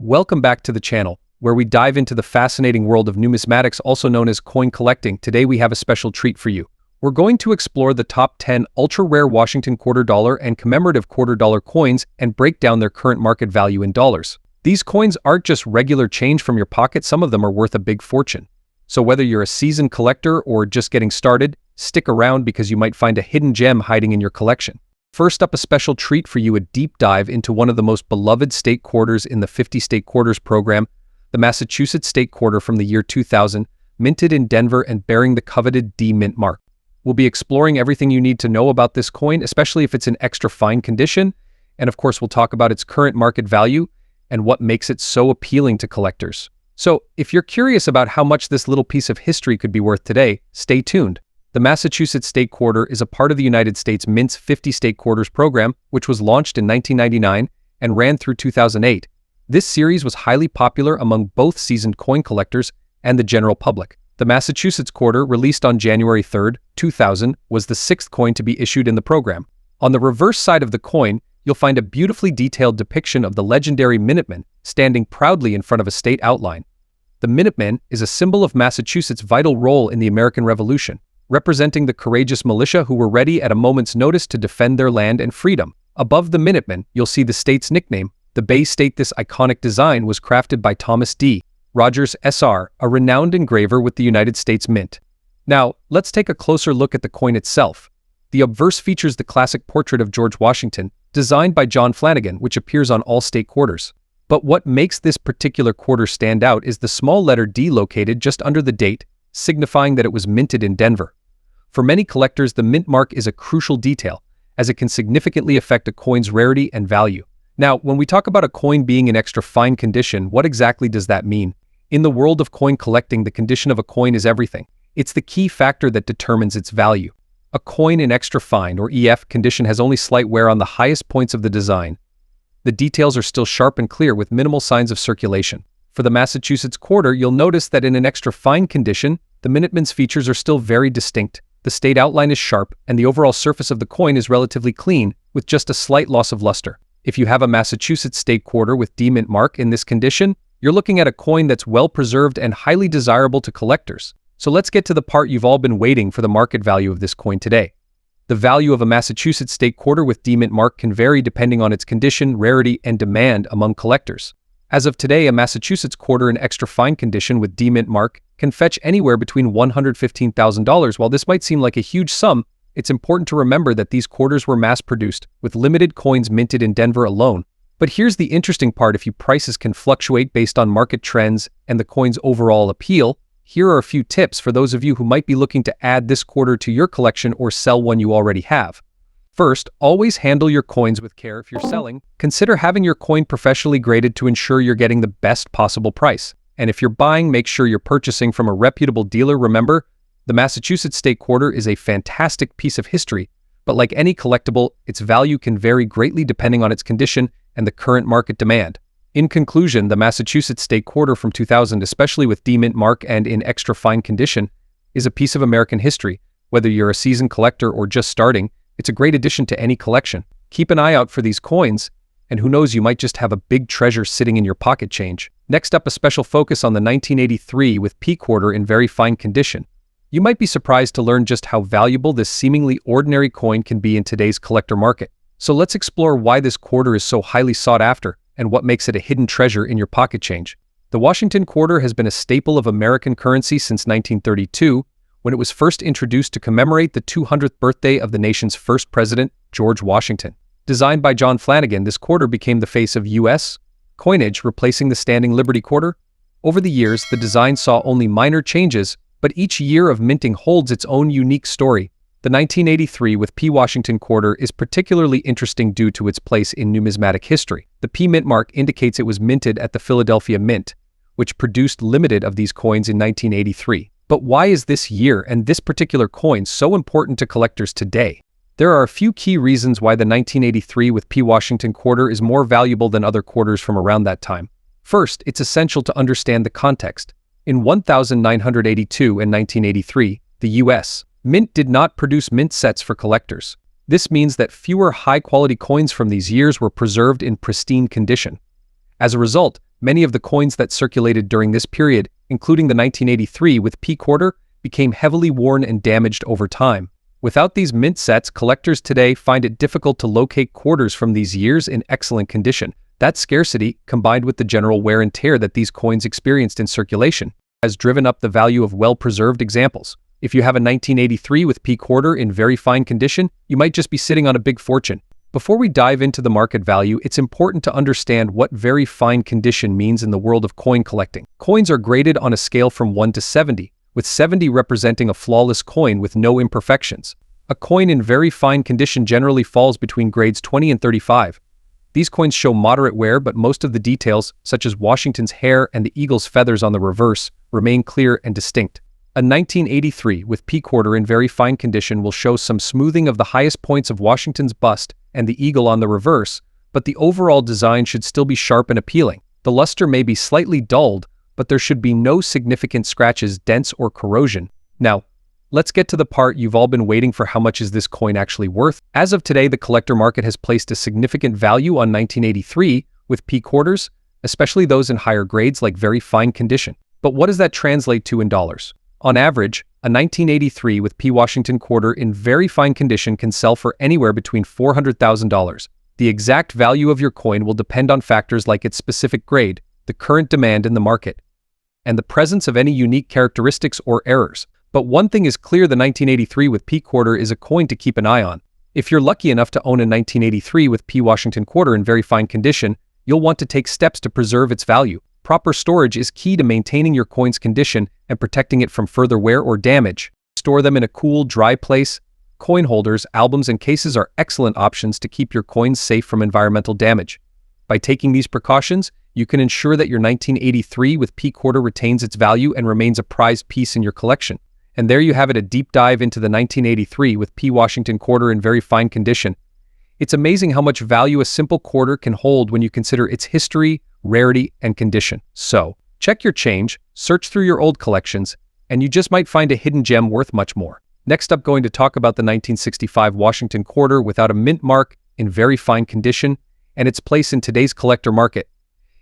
Welcome back to the channel, where we dive into the fascinating world of numismatics, also known as coin collecting. Today we have a special treat for you. We're going to explore the top 10 ultra-rare Washington quarter dollar and commemorative quarter dollar coins and break down their current market value in dollars. These coins aren't just regular change from your pocket, some of them are worth a big fortune. So whether you're a seasoned collector or just getting started, stick around because you might find a hidden gem hiding in your collection. First up, a special treat for you, a deep dive into one of the most beloved state quarters in the 50 State Quarters program, the Massachusetts State Quarter from the year 2000, minted in Denver and bearing the coveted D mint mark. We'll be exploring everything you need to know about this coin, especially if it's in extra fine condition, and of course we'll talk about its current market value and what makes it so appealing to collectors. So, if you're curious about how much this little piece of history could be worth today, stay tuned. The Massachusetts State Quarter is a part of the United States Mint's 50 State Quarters program, which was launched in 1999 and ran through 2008. This series was highly popular among both seasoned coin collectors and the general public. The Massachusetts Quarter, released on January 3, 2000, was the sixth coin to be issued in the program. On the reverse side of the coin, you'll find a beautifully detailed depiction of the legendary Minuteman standing proudly in front of a state outline. The Minuteman is a symbol of Massachusetts' vital role in the American Revolution, representing the courageous militia who were ready at a moment's notice to defend their land and freedom. Above the Minuteman, you'll see the state's nickname, the Bay State. This iconic design was crafted by Thomas D. Rogers, SR, a renowned engraver with the United States Mint. Now, let's take a closer look at the coin itself. The obverse features the classic portrait of George Washington, designed by John Flanagan, which appears on all state quarters. But what makes this particular quarter stand out is the small letter D located just under the date, signifying that it was minted in Denver. For many collectors, the mint mark is a crucial detail, as it can significantly affect a coin's rarity and value. Now, when we talk about a coin being in extra fine condition, what exactly does that mean? In the world of coin collecting, the condition of a coin is everything. It's the key factor that determines its value. A coin in extra fine, or EF, condition has only slight wear on the highest points of the design. The details are still sharp and clear with minimal signs of circulation. For the Massachusetts Quarter, you'll notice that in an extra fine condition, the Minuteman's features are still very distinct. The state outline is sharp, and the overall surface of the coin is relatively clean, with just a slight loss of luster. If you have a Massachusetts State Quarter with D mint mark in this condition, you're looking at a coin that's well preserved and highly desirable to collectors. So let's get to the part you've all been waiting for, the market value of this coin today. The value of a Massachusetts State Quarter with D mint mark can vary depending on its condition, rarity, and demand among collectors. As of today, a Massachusetts Quarter in extra fine condition with D mint mark can fetch anywhere between $115,000. While this might seem like a huge sum, it's important to remember that these quarters were mass-produced, with limited coins minted in Denver alone. But here's the interesting part: if your prices can fluctuate based on market trends and the coin's overall appeal, here are a few tips for those of you who might be looking to add this quarter to your collection or sell one you already have. First, always handle your coins with care. If you're selling, consider having your coin professionally graded to ensure you're getting the best possible price. And if you're buying, make sure you're purchasing from a reputable dealer. Remember, the Massachusetts State Quarter is a fantastic piece of history, but like any collectible, its value can vary greatly depending on its condition and the current market demand. In conclusion, the Massachusetts State Quarter from 2000, especially with D mint mark and in extra fine condition, is a piece of American history. Whether you're a seasoned collector or just starting, it's a great addition to any collection. Keep an eye out for these coins, and who knows, you might just have a big treasure sitting in your pocket change. Next up, a special focus on the 1983 with P Quarter in very fine condition. You might be surprised to learn just how valuable this seemingly ordinary coin can be in today's collector market. So let's explore why this quarter is so highly sought after and what makes it a hidden treasure in your pocket change. The Washington Quarter has been a staple of American currency since 1932, when it was first introduced to commemorate the 200th birthday of the nation's first president, George Washington. Designed by John Flanagan, this quarter became the face of U.S. coinage, replacing the standing Liberty Quarter. Over the years, the design saw only minor changes, but each year of minting holds its own unique story. The 1983 with P Washington Quarter is particularly interesting due to its place in numismatic history. The P mint mark indicates it was minted at the Philadelphia Mint, which produced limited of these coins in 1983. But why is this year and this particular coin so important to collectors today? There are a few key reasons why the 1983 with P Washington Quarter is more valuable than other quarters from around that time. First, it's essential to understand the context. In 1982 and 1983, the U.S. Mint did not produce mint sets for collectors. This means that fewer high-quality coins from these years were preserved in pristine condition. As a result, Many of the coins that circulated during this period, including the 1983 with P quarter, became heavily worn and damaged over time. Without these mint sets, collectors today find it difficult to locate quarters from these years in excellent condition. That scarcity, combined with the general wear and tear that these coins experienced in circulation, has driven up the value of well-preserved examples. If you have a 1983 with P quarter in very fine condition, you might just be sitting on a big fortune. Before we dive into the market value, it's important to understand what very fine condition means in the world of coin collecting. Coins are graded on a scale from 1 to 70, with 70 representing a flawless coin with no imperfections. A coin in very fine condition generally falls between grades 20 and 35. These coins show moderate wear, but most of the details, such as Washington's hair and the eagle's feathers on the reverse, remain clear and distinct. A 1983 with P quarter in very fine condition will show some smoothing of the highest points of Washington's bust and the eagle on the reverse, but the overall design should still be sharp and appealing. The luster may be slightly dulled, but there should be no significant scratches, dents, or corrosion. Now, let's get to the part you've all been waiting for. How much is this coin actually worth? As of today, the collector market has placed a significant value on 1983 with P quarters, especially those in higher grades like very fine condition. But what does that translate to in dollars? On average, a 1983 with P Washington quarter in very fine condition can sell for anywhere between $400,000. The exact value of your coin will depend on factors like its specific grade, the current demand in the market, and the presence of any unique characteristics or errors. But one thing is clear: the 1983 with P quarter is a coin to keep an eye on. If you're lucky enough to own a 1983 with P Washington quarter in very fine condition, you'll want to take steps to preserve its value. Proper storage is key to maintaining your coin's condition and protecting it from further wear or damage. Store them in a cool, dry place. Coin holders, albums, and cases are excellent options to keep your coins safe from environmental damage. By taking these precautions, you can ensure that your 1983 with P quarter retains its value and remains a prized piece in your collection. And there you have it, a deep dive into the 1983 with P Washington quarter in very fine condition. It's amazing how much value a simple quarter can hold when you consider its history, rarity, and condition. So, check your change, search through your old collections, and you just might find a hidden gem worth much more. Next up, going to talk about the 1965 Washington quarter without a mint mark in very fine condition and its place in today's collector market.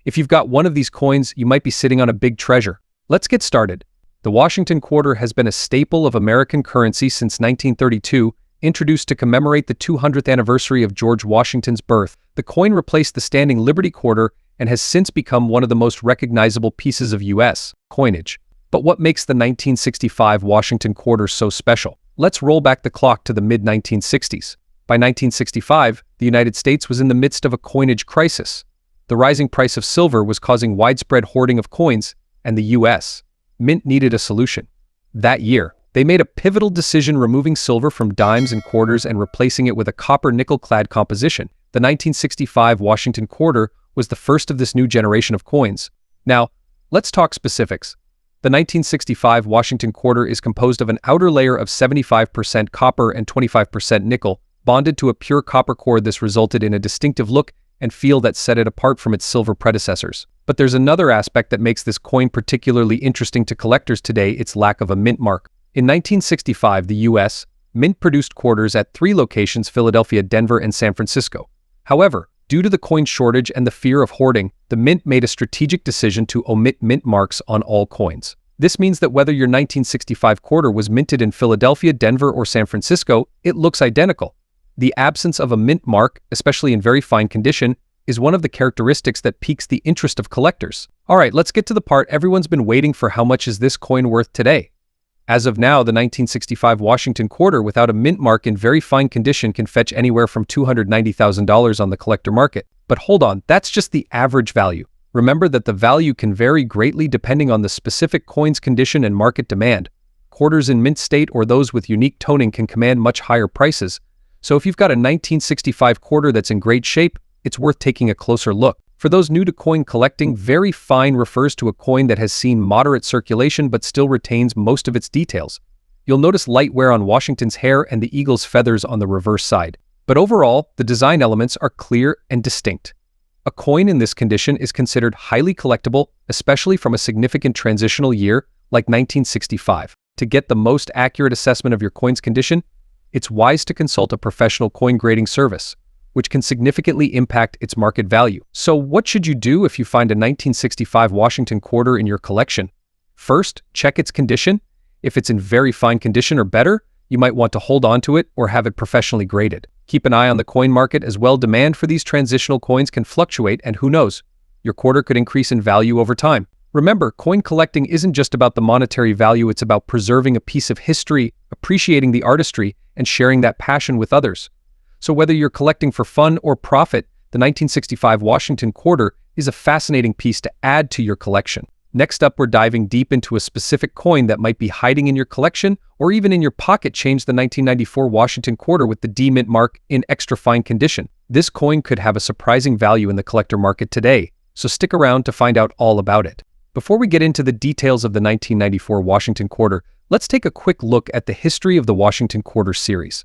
If you've got one of these coins, you might be sitting on a big treasure. Let's get started. The Washington quarter has been a staple of American currency since 1932, introduced to commemorate the 200th anniversary of George Washington's birth. The coin replaced the standing Liberty quarter and has since become one of the most recognizable pieces of U.S. coinage. But what makes the 1965 Washington quarter so special? Let's roll back the clock to the mid-1960s. By 1965, the United States was in the midst of a coinage crisis. The rising price of silver was causing widespread hoarding of coins, and the U.S. Mint needed a solution. That year, they made a pivotal decision, removing silver from dimes and quarters and replacing it with a copper-nickel-clad composition. The 1965 Washington quarter was the first of this new generation of coins. Now, let's talk specifics. The 1965 Washington quarter is composed of an outer layer of 75% copper and 25% nickel, bonded to a pure copper core. This resulted in a distinctive look and feel that set it apart from its silver predecessors. But there's another aspect that makes this coin particularly interesting to collectors today: its lack of a mint mark. In 1965, the U.S. Mint produced quarters at 3 locations: Philadelphia, Denver, and San Francisco. However, due to the coin shortage and the fear of hoarding, the Mint made a strategic decision to omit mint marks on all coins. This means that whether your 1965 quarter was minted in Philadelphia, Denver, or San Francisco, it looks identical. The absence of a mint mark, especially in very fine condition, is one of the characteristics that piques the interest of collectors. Alright, let's get to the part everyone's been waiting for: how much is this coin worth today? As of now, the 1965 Washington quarter without a mint mark in very fine condition can fetch anywhere from $290,000 on the collector market. But hold on, that's just the average value. Remember that the value can vary greatly depending on the specific coin's condition and market demand. Quarters in mint state or those with unique toning can command much higher prices. So if you've got a 1965 quarter that's in great shape, it's worth taking a closer look. For those new to coin collecting, very fine refers to a coin that has seen moderate circulation but still retains most of its details. You'll notice light wear on Washington's hair and the eagle's feathers on the reverse side. But overall, the design elements are clear and distinct. A coin in this condition is considered highly collectible, especially from a significant transitional year like 1965. To get the most accurate assessment of your coin's condition, it's wise to consult a professional coin grading service. which can significantly impact its market value. So what should you do if you find a 1965 Washington quarter in your collection? First, check its condition. If it's in very fine condition or better, you might want to hold on to it or have it professionally graded. Keep an eye on the coin market as well. Demand for these transitional coins can fluctuate, and who knows, your quarter could increase in value over time. Remember, coin collecting isn't just about the monetary value, it's about preserving a piece of history, appreciating the artistry, and sharing that passion with others. So whether you're collecting for fun or profit, the 1965 Washington quarter is a fascinating piece to add to your collection. Next up, we're diving deep into a specific coin that might be hiding in your collection or even in your pocket. Change the 1994 Washington quarter with the D mint mark in extra fine condition. This coin could have a surprising value in the collector market today, so stick around to find out all about it. Before we get into the details of the 1994 Washington quarter, let's take a quick look at the history of the Washington quarter series.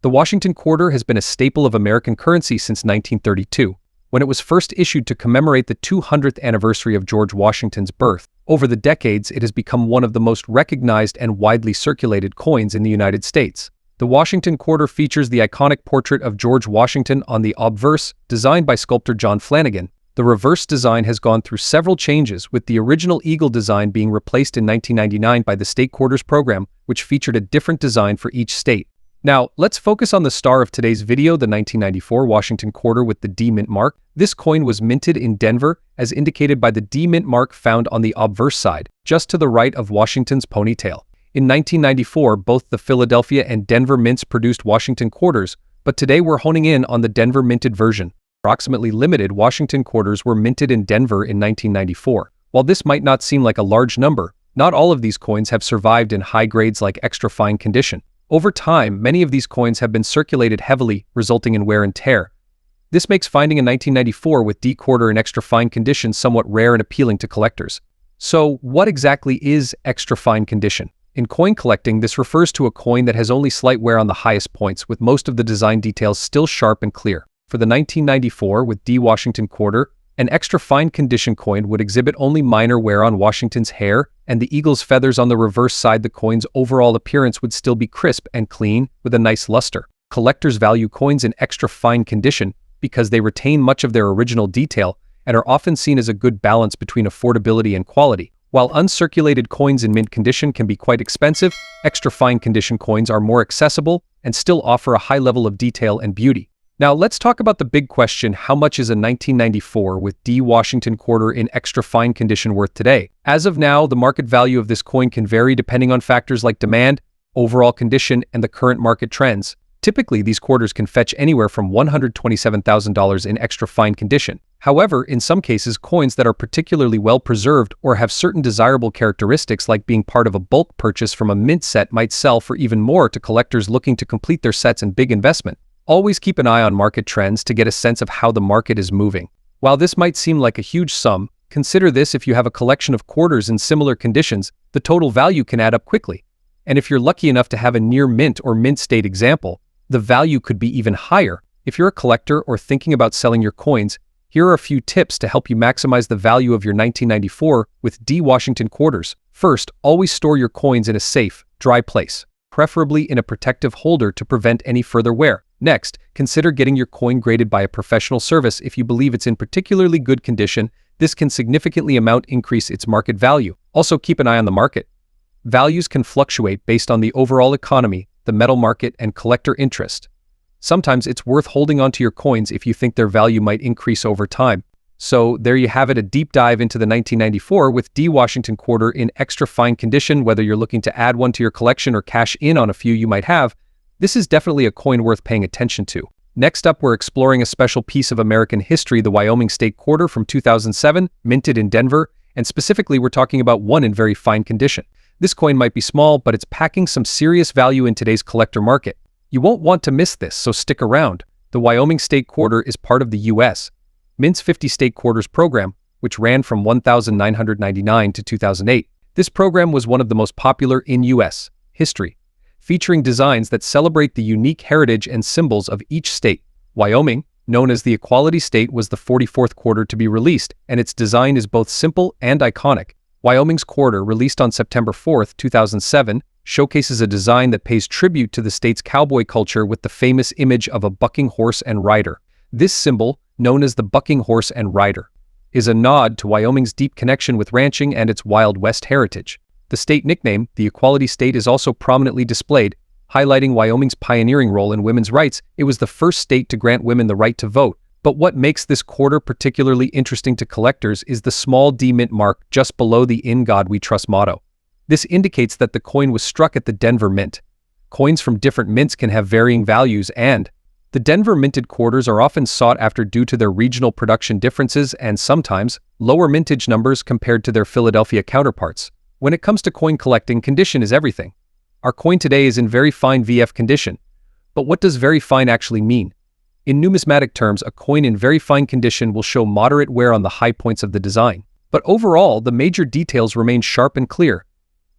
The Washington quarter has been a staple of American currency since 1932. When it was first issued to commemorate the 200th anniversary of George Washington's birth. Over the decades, it has become one of the most recognized and widely circulated coins in the United States. The Washington quarter features the iconic portrait of George Washington on the obverse, designed by sculptor John Flanagan. The reverse design has gone through several changes, with the original eagle design being replaced in 1999 by the State Quarters program, which featured a different design for each state. Now, let's focus on the star of today's video, the 1994 Washington quarter with the D mint mark. This coin was minted in Denver, as indicated by the D mint mark found on the obverse side, just to the right of Washington's ponytail. In 1994, both the Philadelphia and Denver mints produced Washington quarters, but today we're honing in on the Denver minted version. Approximately limited Washington quarters were minted in Denver in 1994. While this might not seem like a large number, not all of these coins have survived in high grades like extra fine condition. Over time, many of these coins have been circulated heavily, resulting in wear and tear. This makes finding a 1994 with D quarter in extra fine condition somewhat rare and appealing to collectors. So, what exactly is extra fine condition? In coin collecting, this refers to a coin that has only slight wear on the highest points, with most of the design details still sharp and clear. For the 1994 with D Washington quarter, an extra fine condition coin would exhibit only minor wear on Washington's hair and the eagle's feathers on the reverse side. The coin's overall appearance would still be crisp and clean, with a nice luster. Collectors value coins in extra fine condition because they retain much of their original detail and are often seen as a good balance between affordability and quality. While uncirculated coins in mint condition can be quite expensive, extra fine condition coins are more accessible and still offer a high level of detail and beauty. Now let's talk about the big question: how much is a 1994 with D Washington quarter in extra fine condition worth today? As of now, the market value of this coin can vary depending on factors like demand, overall condition, and the current market trends. Typically, these quarters can fetch anywhere from $127,000 in extra fine condition. However, in some cases, coins that are particularly well preserved or have certain desirable characteristics like being part of a bulk purchase from a mint set might sell for even more to collectors looking to complete their sets and big investment. Always keep an eye on market trends to get a sense of how the market is moving. While this might seem like a huge sum, consider this: if you have a collection of quarters in similar conditions, the total value can add up quickly. And if you're lucky enough to have a near mint or mint state example, the value could be even higher. If you're a collector or thinking about selling your coins, here are a few tips to help you maximize the value of your 1994 with D Washington quarters. First, always store your coins in a safe, dry place, preferably in a protective holder to prevent any further wear. Next, consider getting your coin graded by a professional service if you believe it's in particularly good condition. This can significantly increase its market value. Also, keep an eye on the market. Values can fluctuate based on the overall economy, the metal market, and collector interest. Sometimes it's worth holding onto your coins if you think their value might increase over time. So there you have it, a deep dive into the 1994 with D Washington quarter in extra fine condition. Whether you're looking to add one to your collection or cash in on a few you might have, this is definitely a coin worth paying attention to. Next up, we're exploring a special piece of American history, the Wyoming State Quarter from 2007, minted in Denver, and specifically we're talking about one in very fine condition. This coin might be small, but it's packing some serious value in today's collector market. You won't want to miss this, so stick around. The Wyoming State Quarter is part of the U.S. Mint's 50 State Quarters program, which ran from 1999 to 2008. This program was one of the most popular in U.S. history, featuring designs that celebrate the unique heritage and symbols of each state. Wyoming, known as the Equality State, was the 44th quarter to be released, and its design is both simple and iconic. Wyoming's quarter, released on September 4, 2007, showcases a design that pays tribute to the state's cowboy culture with the famous image of a bucking horse and rider. This symbol, known as the bucking horse and rider, is a nod to Wyoming's deep connection with ranching and its Wild West heritage. The state nickname, the Equality State, is also prominently displayed, highlighting Wyoming's pioneering role in women's rights. It was the first state to grant women the right to vote. But what makes this quarter particularly interesting to collectors is the small D mint mark just below the "In God We Trust" motto. This indicates that the coin was struck at the Denver Mint. Coins from different mints can have varying values, and the Denver minted quarters are often sought after due to their regional production differences and sometimes lower mintage numbers compared to their Philadelphia counterparts. When it comes to coin collecting, condition is everything. Our coin today is in very fine VF condition. But what does very fine actually mean? In numismatic terms, a coin in very fine condition will show moderate wear on the high points of the design. But overall, the major details remain sharp and clear.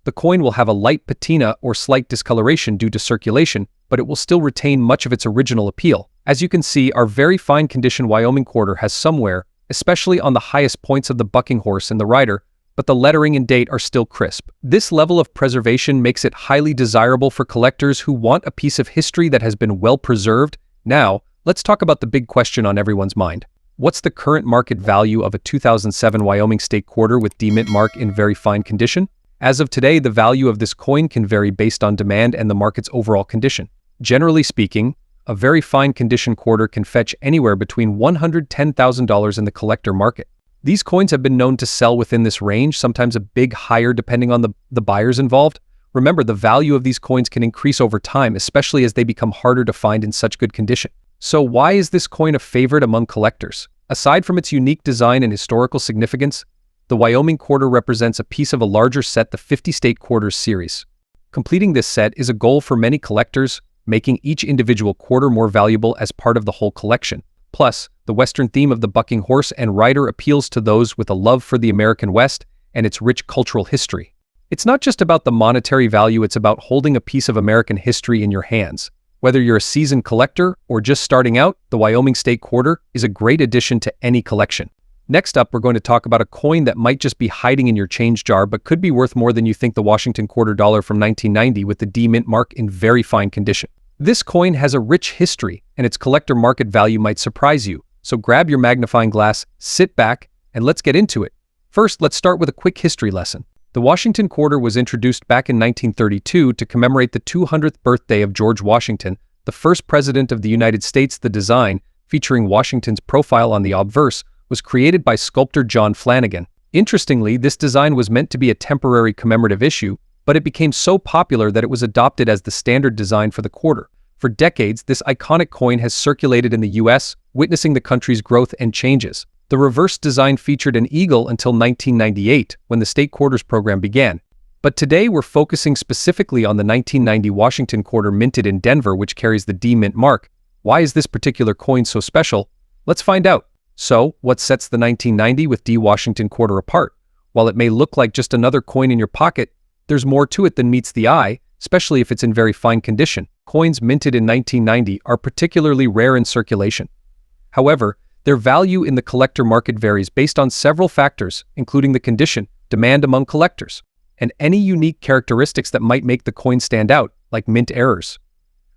The coin will have a light patina or slight discoloration due to circulation, but it will still retain much of its original appeal. As you can see, our very fine condition Wyoming quarter has some wear, especially on the highest points of the bucking horse and the rider, but the lettering and date are still crisp. This level of preservation makes it highly desirable for collectors who want a piece of history that has been well preserved. Now, let's talk about the big question on everyone's mind. What's the current market value of a 2007 Wyoming state quarter with D mint mark in very fine condition? As of today, the value of this coin can vary based on demand and the market's overall condition. Generally speaking, a very fine condition quarter can fetch anywhere between $110,000 in the collector market. These coins have been known to sell within this range, sometimes a bit higher depending on the buyers involved. Remember, the value of these coins can increase over time, especially as they become harder to find in such good condition. So why is this coin a favorite among collectors? Aside from its unique design and historical significance, the Wyoming quarter represents a piece of a larger set, the 50 State Quarters series. Completing this set is a goal for many collectors, making each individual quarter more valuable as part of the whole collection. Plus, the Western theme of the bucking horse and rider appeals to those with a love for the American West and its rich cultural history. It's not just about the monetary value, it's about holding a piece of American history in your hands. Whether you're a seasoned collector or just starting out, the Wyoming State Quarter is a great addition to any collection. Next up, we're going to talk about a coin that might just be hiding in your change jar but could be worth more than you think, the Washington quarter dollar from 1990 with the D mint mark in very fine condition. This coin has a rich history, and its collector market value might surprise you. So grab your magnifying glass, sit back, and let's get into it. First, let's start with a quick history lesson. The Washington quarter was introduced back in 1932 to commemorate the 200th birthday of George Washington, the first president of the United States. The design, featuring Washington's profile on the obverse, was created by sculptor John Flanagan. Interestingly, this design was meant to be a temporary commemorative issue, but it became so popular that it was adopted as the standard design for the quarter. For decades, this iconic coin has circulated in the US, witnessing the country's growth and changes. The reverse design featured an eagle until 1998, when the State Quarters program began. But today we're focusing specifically on the 1990 Washington quarter minted in Denver, which carries the D mint mark. Why is this particular coin so special? Let's find out. So, what sets the 1990 with D Washington quarter apart? While it may look like just another coin in your pocket, there's more to it than meets the eye, especially if it's in very fine condition. Coins minted in 1990 are particularly rare in circulation. However, their value in the collector market varies based on several factors, including the condition, demand among collectors, and any unique characteristics that might make the coin stand out, like mint errors.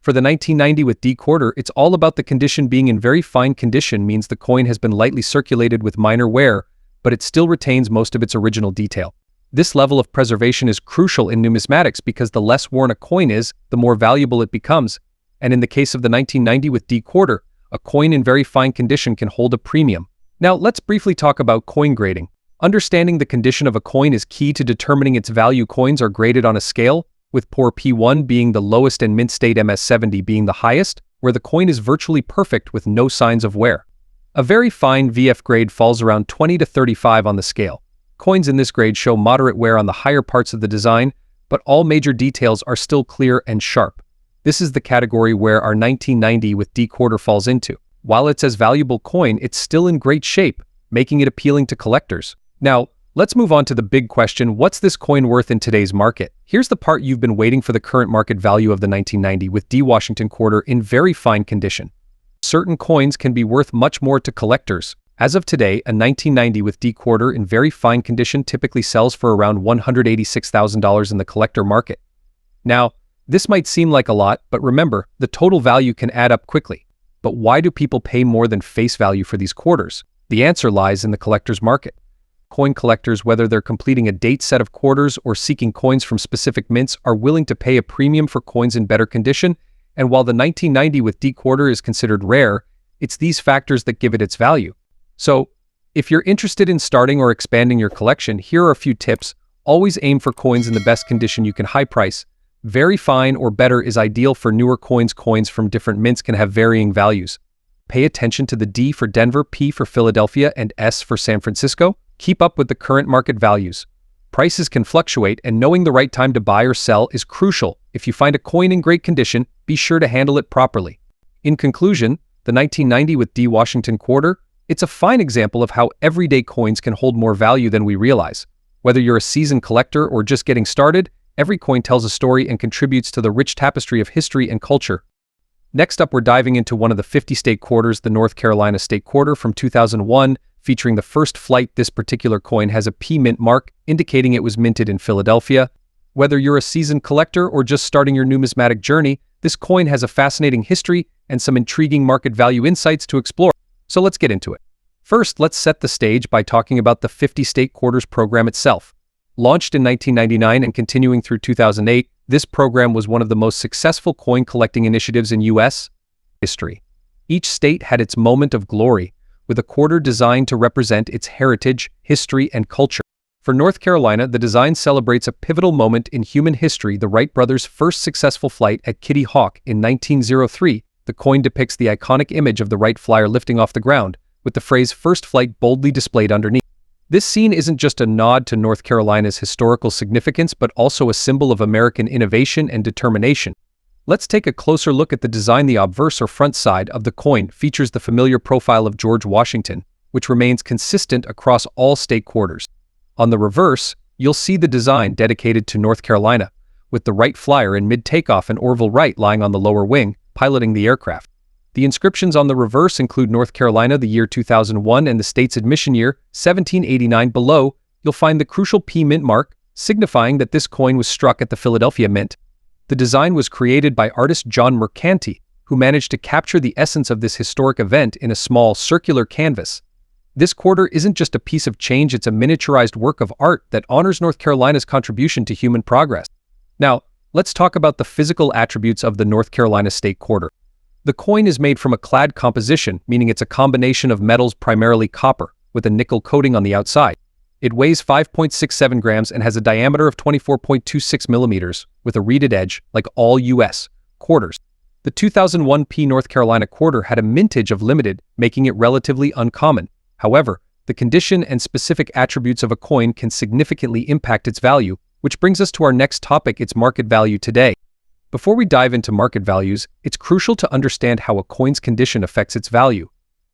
For the 1990 with D quarter, it's all about the condition. Being in very fine condition means the coin has been lightly circulated with minor wear, but it still retains most of its original detail. This level of preservation is crucial in numismatics because the less worn a coin is, the more valuable it becomes. And in the case of the 1990 with D quarter, a coin in very fine condition can hold a premium. Now, let's briefly talk about coin grading. Understanding the condition of a coin is key to determining its value. Coins are graded on a scale, with poor P1 being the lowest and mint state MS70 being the highest, where the coin is virtually perfect with no signs of wear. A very fine VF grade falls around 20 to 35 on the scale. Coins in this grade show moderate wear on the higher parts of the design, but all major details are still clear and sharp. This is the category where our 1990 with D quarter falls into. While it's a valuable coin, it's still in great shape, making it appealing to collectors. Now, let's move on to the big question: what's this coin worth in today's market? Here's the part you've been waiting for: the current market value of the 1990 with D Washington quarter in very fine condition. Certain coins can be worth much more to collectors. As of today, a 1990 with D quarter in very fine condition typically sells for around $186,000 in the collector market. Now, this might seem like a lot, but remember, the total value can add up quickly. But why do people pay more than face value for these quarters? The answer lies in the collector's market. Coin collectors, whether they're completing a date set of quarters or seeking coins from specific mints, are willing to pay a premium for coins in better condition, and while the 1990 with D quarter is considered rare, it's these factors that give it its value. So, if you're interested in starting or expanding your collection, here are a few tips. Always aim for coins in the best condition you can. High price. Very fine or better is ideal for newer coins. Coins from different mints can have varying values. Pay attention to the D for Denver, P for Philadelphia, and S for San Francisco. Keep up with the current market values. Prices can fluctuate, and knowing the right time to buy or sell is crucial. If you find a coin in great condition, be sure to handle it properly. In conclusion, the 1990 with D Washington quarter, it's a fine example of how everyday coins can hold more value than we realize. Whether you're a seasoned collector or just getting started, every coin tells a story and contributes to the rich tapestry of history and culture. Next up, we're diving into one of the 50 state quarters, the North Carolina state quarter from 2001, featuring the first flight. This particular coin has a P mint mark, indicating it was minted in Philadelphia. Whether you're a seasoned collector or just starting your numismatic journey, this coin has a fascinating history and some intriguing market value insights to explore. So let's get into it. First, let's set the stage by talking about the 50 state quarters program itself. Launched in 1999 and continuing through 2008, this program was one of the most successful coin collecting initiatives in U.S. history. Each state had its moment of glory, with a quarter designed to represent its heritage, history, and culture. For North Carolina, the design celebrates a pivotal moment in human history, the Wright brothers' first successful flight at Kitty Hawk in 1903. The coin depicts the iconic image of the Wright flyer lifting off the ground, with the phrase "First Flight" boldly displayed underneath. This scene isn't just a nod to North Carolina's historical significance, but also a symbol of American innovation and determination. Let's take a closer look at the design. The obverse or front side of the coin features the familiar profile of George Washington, which remains consistent across all state quarters. On the reverse, you'll see the design dedicated to North Carolina, with the Wright flyer in mid-takeoff and Orville Wright lying on the lower wing, piloting the aircraft. The inscriptions on the reverse include North Carolina, the year 2001, and the state's admission year, 1789. Below, you'll find the crucial P mint mark, signifying that this coin was struck at the Philadelphia Mint. The design was created by artist John Mercanti, who managed to capture the essence of this historic event in a small, circular canvas. This quarter isn't just a piece of change, it's a miniaturized work of art that honors North Carolina's contribution to human progress. Now, let's talk about the physical attributes of the North Carolina state quarter. The coin is made from a clad composition, meaning it's a combination of metals, primarily copper, with a nickel coating on the outside. It weighs 5.67 grams and has a diameter of 24.26 millimeters, with a reeded edge, like all U.S. quarters. The 2001 P North Carolina quarter had a mintage of limited, making it relatively uncommon. However, the condition and specific attributes of a coin can significantly impact its value, which brings us to our next topic, its market value today. Before we dive into market values, it's crucial to understand how a coin's condition affects its value.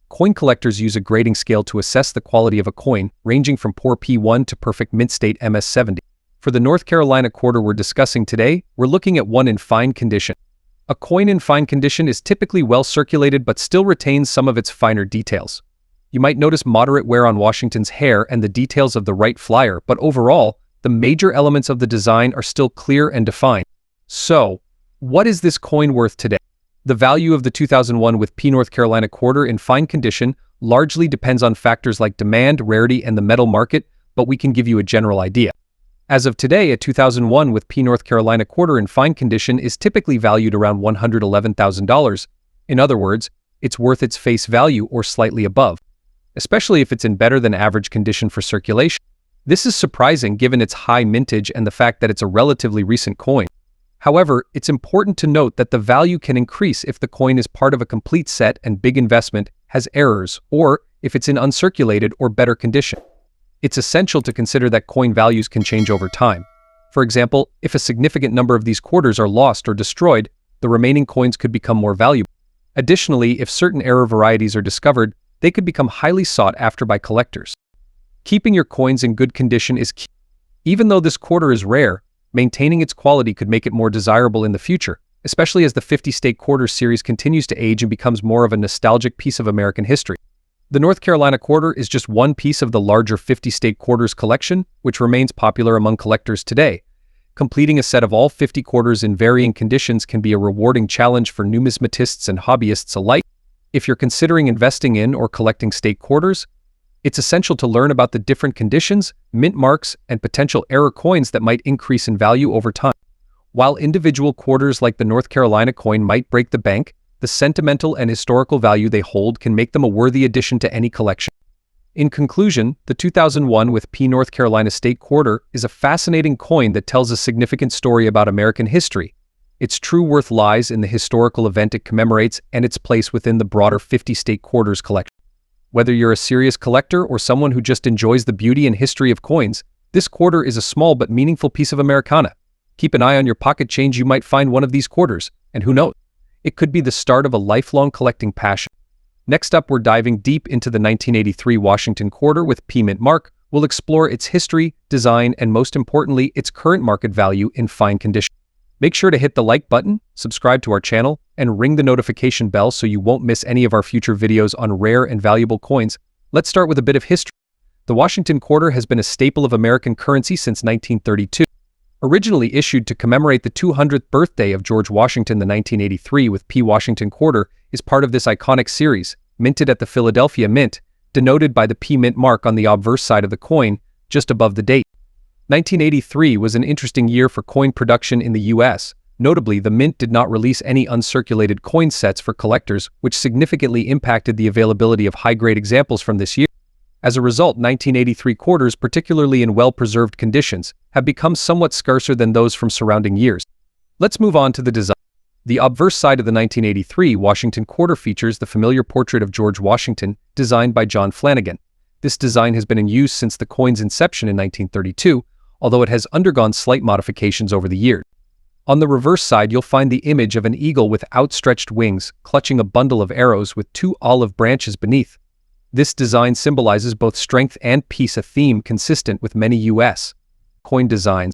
Coin collectors use a grading scale to assess the quality of a coin, ranging from poor P1 to perfect mint state MS70. For the North Carolina quarter we're discussing today, we're looking at one in fine condition. A coin in fine condition is typically well circulated but still retains some of its finer details. You might notice moderate wear on Washington's hair and the details of the Wright flyer, but overall, the major elements of the design are still clear and defined. So, what is this coin worth today? The value of the 2001 with P North Carolina quarter in fine condition largely depends on factors like demand, rarity, and the metal market, but we can give you a general idea. As of today, a 2001 with P North Carolina quarter in fine condition is typically valued around $111,000. In other words, it's worth its face value or slightly above, especially if it's in better than average condition for circulation. This is surprising given its high mintage and the fact that it's a relatively recent coin. However, it's important to note that the value can increase if the coin is part of a complete set and big investment, has errors, or if it's in uncirculated or better condition. It's essential to consider that coin values can change over time. For example, if a significant number of these quarters are lost or destroyed, the remaining coins could become more valuable. Additionally, if certain error varieties are discovered, they could become highly sought after by collectors. Keeping your coins in good condition is key. Even though this quarter is rare, maintaining its quality could make it more desirable in the future, especially as the 50 state quarter series continues to age and becomes more of a nostalgic piece of American history. The North Carolina quarter is just one piece of the larger 50 state quarters collection, which remains popular among collectors today. Completing a set of all 50 quarters in varying conditions can be a rewarding challenge for numismatists and hobbyists alike. If you're considering investing in or collecting state quarters, it's essential to learn about the different conditions, mint marks, and potential error coins that might increase in value over time. While individual quarters like the North Carolina coin might break the bank, the sentimental and historical value they hold can make them a worthy addition to any collection. In conclusion, the 2001 with P North Carolina State Quarter is a fascinating coin that tells a significant story about American history. Its true worth lies in the historical event it commemorates and its place within the broader 50 state quarters collection. Whether you're a serious collector or someone who just enjoys the beauty and history of coins, this quarter is a small but meaningful piece of Americana. Keep an eye on your pocket change. You might find one of these quarters, and who knows, it could be the start of a lifelong collecting passion. Next up, we're diving deep into the 1983 Washington quarter with P Mint Mark. We'll explore its history, design, and most importantly, its current market value in fine condition. Make sure to hit the like button, subscribe to our channel, and ring the notification bell so you won't miss any of our future videos on rare and valuable coins. Let's start with a bit of history. The Washington quarter has been a staple of American currency since 1932. Originally issued to commemorate the 200th birthday of George Washington, the 1983 with P Washington quarter is part of this iconic series, minted at the Philadelphia Mint, denoted by the P Mint mark on the obverse side of the coin, just above the date. 1983 was an interesting year for coin production in the U.S. Notably, the Mint did not release any uncirculated coin sets for collectors, which significantly impacted the availability of high-grade examples from this year. As a result, 1983 quarters, particularly in well-preserved conditions, have become somewhat scarcer than those from surrounding years. Let's move on to the design. The obverse side of the 1983 Washington quarter features the familiar portrait of George Washington, designed by John Flanagan. This design has been in use since the coin's inception in 1932, although it has undergone slight modifications over the years. On the reverse side, you'll find the image of an eagle with outstretched wings, clutching a bundle of arrows with 2 olive branches beneath. This design symbolizes both strength and peace, a theme consistent with many U.S. coin designs.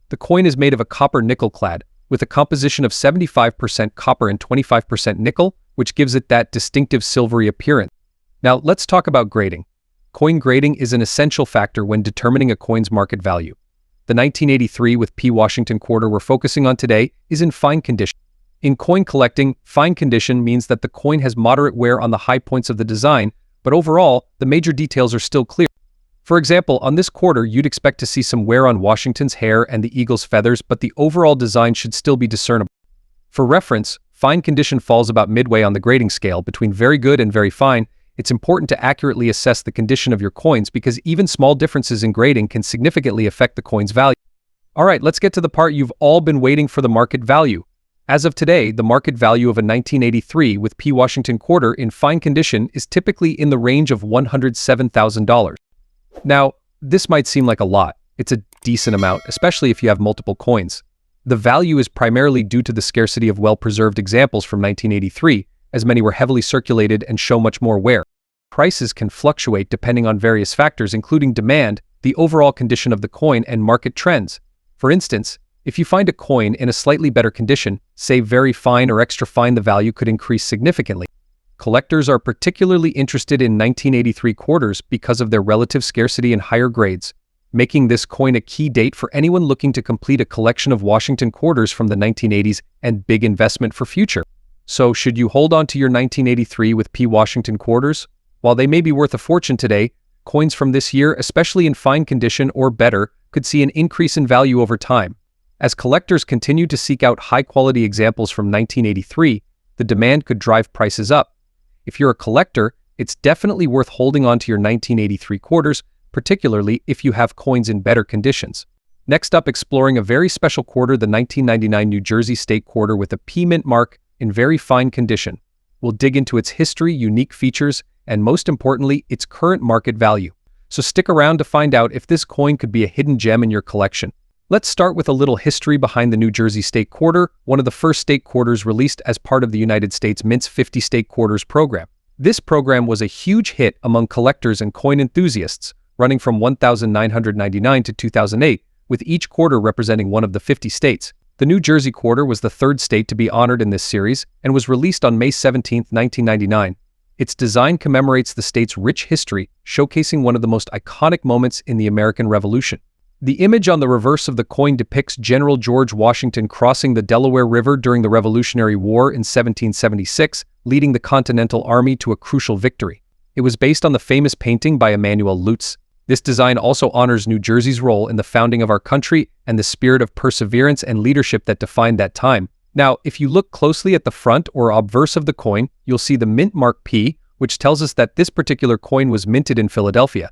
The coin is made of a copper nickel clad, with a composition of 75% copper and 25% nickel, which gives it that distinctive silvery appearance. Now, let's talk about grading. Coin grading is an essential factor when determining a coin's market value. The 1983 with P Washington quarter we're focusing on today is in fine condition. In coin collecting, fine condition means that the coin has moderate wear on the high points of the design, but overall, the major details are still clear. For example, on this quarter, you'd expect to see some wear on Washington's hair and the eagle's feathers, but the overall design should still be discernible. For reference, fine condition falls about midway on the grading scale between very good and very fine. It's important to accurately assess the condition of your coins because even small differences in grading can significantly affect the coin's value. Alright, let's get to the part you've all been waiting for, the market value. As of today, the market value of a 1983 with P Washington quarter in fine condition is typically in the range of $107,000. Now, this might seem like a lot. It's a decent amount, especially if you have multiple coins. The value is primarily due to the scarcity of well-preserved examples from 1983, as many were heavily circulated and show much more wear. Prices can fluctuate depending on various factors, including demand, the overall condition of the coin, and market trends. For instance, if you find a coin in a slightly better condition, say very fine or extra fine, the value could increase significantly. Collectors are particularly interested in 1983 quarters because of their relative scarcity and higher grades, making this coin a key date for anyone looking to complete a collection of Washington quarters from the 1980s and big investment for future. So, should you hold on to your 1983 with P Washington quarters? While they may be worth a fortune today, coins from this year, especially in fine condition or better, could see an increase in value over time. As collectors continue to seek out high-quality examples from 1983, the demand could drive prices up. If you're a collector, it's definitely worth holding on to your 1983 quarters, particularly if you have coins in better conditions. Next up, exploring a very special quarter, the 1999 New Jersey State Quarter with a P Mint mark in very fine condition. We'll dig into its history, unique features, and most importantly, its current market value. So stick around to find out if this coin could be a hidden gem in your collection. Let's start with a little history behind the New Jersey State Quarter, one of the first state quarters released as part of the United States Mint's 50 State Quarters program. This program was a huge hit among collectors and coin enthusiasts, running from 1999 to 2008, with each quarter representing one of the 50 states. The New Jersey quarter was the third state to be honored in this series and was released on May 17, 1999. Its design commemorates the state's rich history, showcasing one of the most iconic moments in the American Revolution. The image on the reverse of the coin depicts General George Washington crossing the Delaware River during the Revolutionary War in 1776, leading the Continental Army to a crucial victory. It was based on the famous painting by Emanuel Lutz. This design also honors New Jersey's role in the founding of our country and the spirit of perseverance and leadership that defined that time. Now, if you look closely at the front or obverse of the coin, you'll see the mint mark P, which tells us that this particular coin was minted in Philadelphia.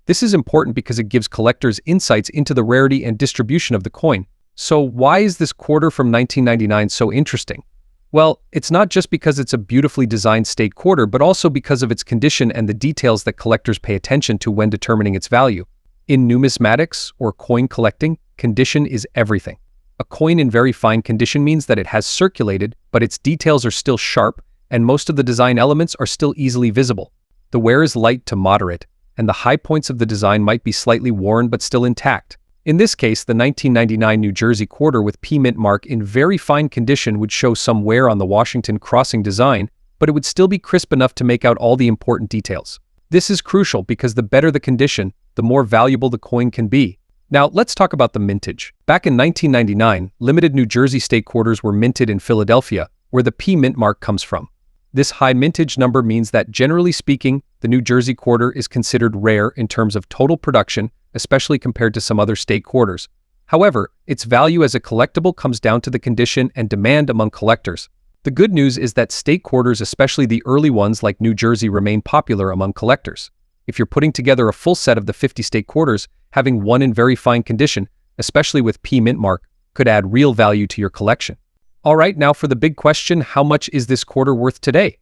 This is important because it gives collectors insights into the rarity and distribution of the coin. So why is this quarter from 1999 so interesting? Well, it's not just because it's a beautifully designed state quarter, but also because of its condition and the details that collectors pay attention to when determining its value. In numismatics, or coin collecting, condition is everything. A coin in very fine condition means that it has circulated, but its details are still sharp, and most of the design elements are still easily visible. The wear is light to moderate, and the high points of the design might be slightly worn but still intact. In this case, the 1999 New Jersey quarter with P mint mark in very fine condition would show some wear on the Washington crossing design, but it would still be crisp enough to make out all the important details. This is crucial because the better the condition, the more valuable the coin can be. Now, let's talk about the mintage. Back in 1999, limited New Jersey state quarters were minted in Philadelphia, where the P mint mark comes from. This high mintage number means that, generally speaking, the New Jersey quarter is considered rare in terms of total production, especially compared to some other state quarters. However, its value as a collectible comes down to the condition and demand among collectors. The good news is that state quarters, especially the early ones like New Jersey, remain popular among collectors. If you're putting together a full set of the 50 state quarters, having one in very fine condition, especially with P mint mark, could add real value to your collection. All right, now for the big question, how much is this quarter worth today?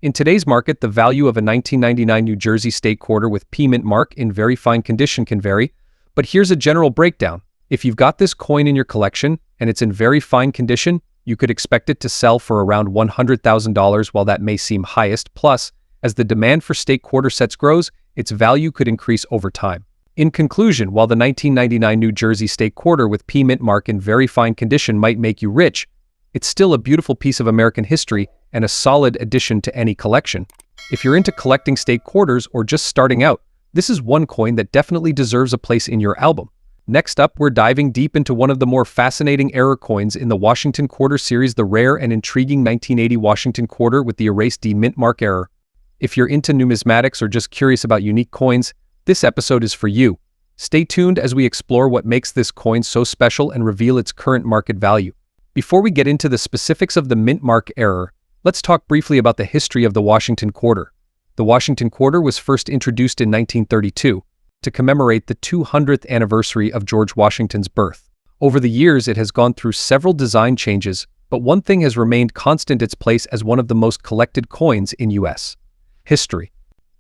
In today's market, the value of a 1999 New Jersey state quarter with P mint mark in very fine condition can vary, but here's a general breakdown. If you've got this coin in your collection and it's in very fine condition, you could expect it to sell for around $100,000, while that may seem highest. Plus, as the demand for state quarter sets grows, its value could increase over time. In conclusion, while the 1999 New Jersey state quarter with P mint mark in very fine condition might make you rich, it's still a beautiful piece of American history and a solid addition to any collection. If you're into collecting state quarters or just starting out, this is one coin that definitely deserves a place in your album. Next up, we're diving deep into one of the more fascinating error coins in the Washington Quarter series, the rare and intriguing 1980 Washington Quarter with the erased D mint mark error. If you're into numismatics or just curious about unique coins, this episode is for you. Stay tuned as we explore what makes this coin so special and reveal its current market value. Before we get into the specifics of the mint mark error, let's talk briefly about the history of the Washington Quarter. The Washington Quarter was first introduced in 1932 to commemorate the 200th anniversary of George Washington's birth. Over the years, it has gone through several design changes, but one thing has remained constant: its place as one of the most collected coins in U.S. history.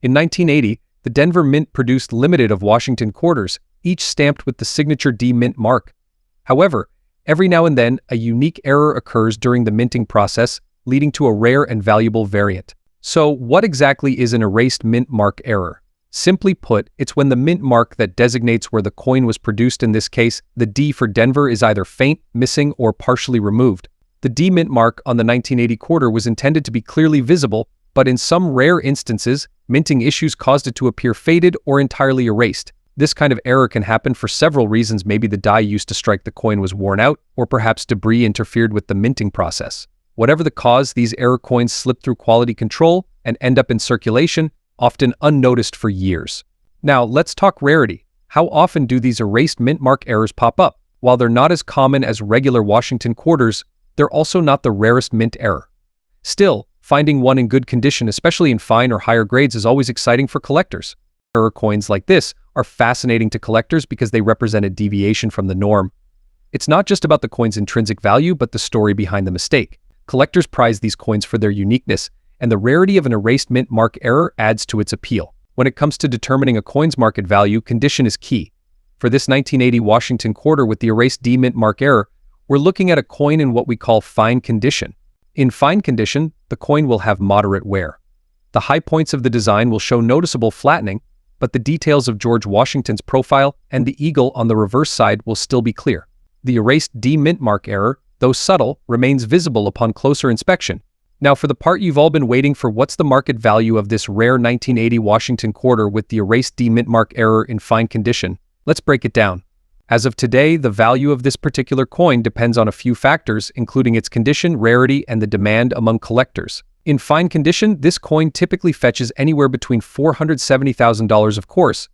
In 1980, the Denver Mint produced limited of Washington quarters, each stamped with the signature D mint mark. However, every now and then, a unique error occurs during the minting process, leading to a rare and valuable variant. So, what exactly is an erased mint mark error? Simply put, it's when the mint mark that designates where the coin was produced, in this case, the D for Denver, is either faint, missing, or partially removed. The D mint mark on the 1980 quarter was intended to be clearly visible, but in some rare instances, minting issues caused it to appear faded or entirely erased. This kind of error can happen for several reasons. Maybe the die used to strike the coin was worn out, or perhaps debris interfered with the minting process. Whatever the cause, these error coins slip through quality control and end up in circulation, often unnoticed for years. Now, let's talk rarity. How often do these erased mint mark errors pop up? While they're not as common as regular Washington quarters, they're also not the rarest mint error. Still, finding one in good condition, especially in fine or higher grades, is always exciting for collectors. Error coins like this are fascinating to collectors because they represent a deviation from the norm. It's not just about the coin's intrinsic value, but the story behind the mistake. Collectors prize these coins for their uniqueness, and the rarity of an erased mint mark error adds to its appeal. When it comes to determining a coin's market value, condition is key. For this 1980 Washington quarter with the erased D mint mark error, we're looking at a coin in what we call fine condition. In fine condition, the coin will have moderate wear. The high points of the design will show noticeable flattening, but the details of George Washington's profile and the eagle on the reverse side will still be clear. The erased D mint mark error, though subtle, remains visible upon closer inspection. Now for the part you've all been waiting for: what's the market value of this rare 1980 Washington quarter with the erased D mint mark error in fine condition? Let's break it down. As of today, the value of this particular coin depends on a few factors, including its condition, rarity, and the demand among collectors. In fine condition, this coin typically fetches anywhere between $470,000, of course.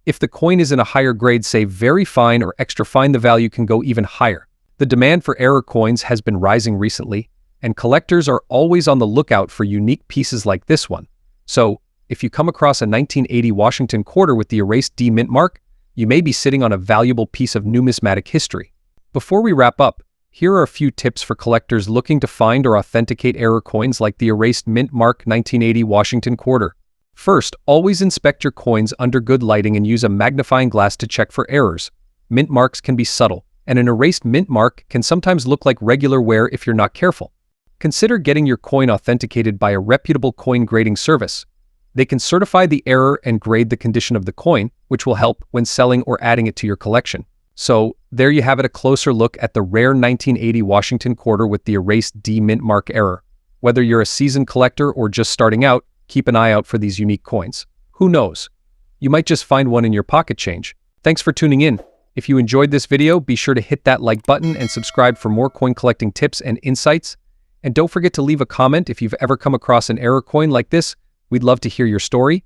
If the coin is in a higher grade, say very fine or extra fine, the value can go even higher. The demand for error coins has been rising recently, and collectors are always on the lookout for unique pieces like this one. So, if you come across a 1980 Washington quarter with the erased D mint mark, you may be sitting on a valuable piece of numismatic history. Before we wrap up, here are a few tips for collectors looking to find or authenticate error coins like the erased mint mark 1980 Washington quarter. First, always inspect your coins under good lighting and use a magnifying glass to check for errors. Mint marks can be subtle, and an erased mint mark can sometimes look like regular wear if you're not careful. Consider getting your coin authenticated by a reputable coin grading service. They can certify the error and grade the condition of the coin, which will help when selling or adding it to your collection. So, there you have it, a closer look at the rare 1980 Washington quarter with the erased D mint mark error. Whether you're a seasoned collector or just starting out, keep an eye out for these unique coins. Who knows? You might just find one in your pocket change. Thanks for tuning in. If you enjoyed this video, be sure to hit that like button and subscribe for more coin collecting tips and insights. And don't forget to leave a comment if you've ever come across an error coin like this. We'd love to hear your story.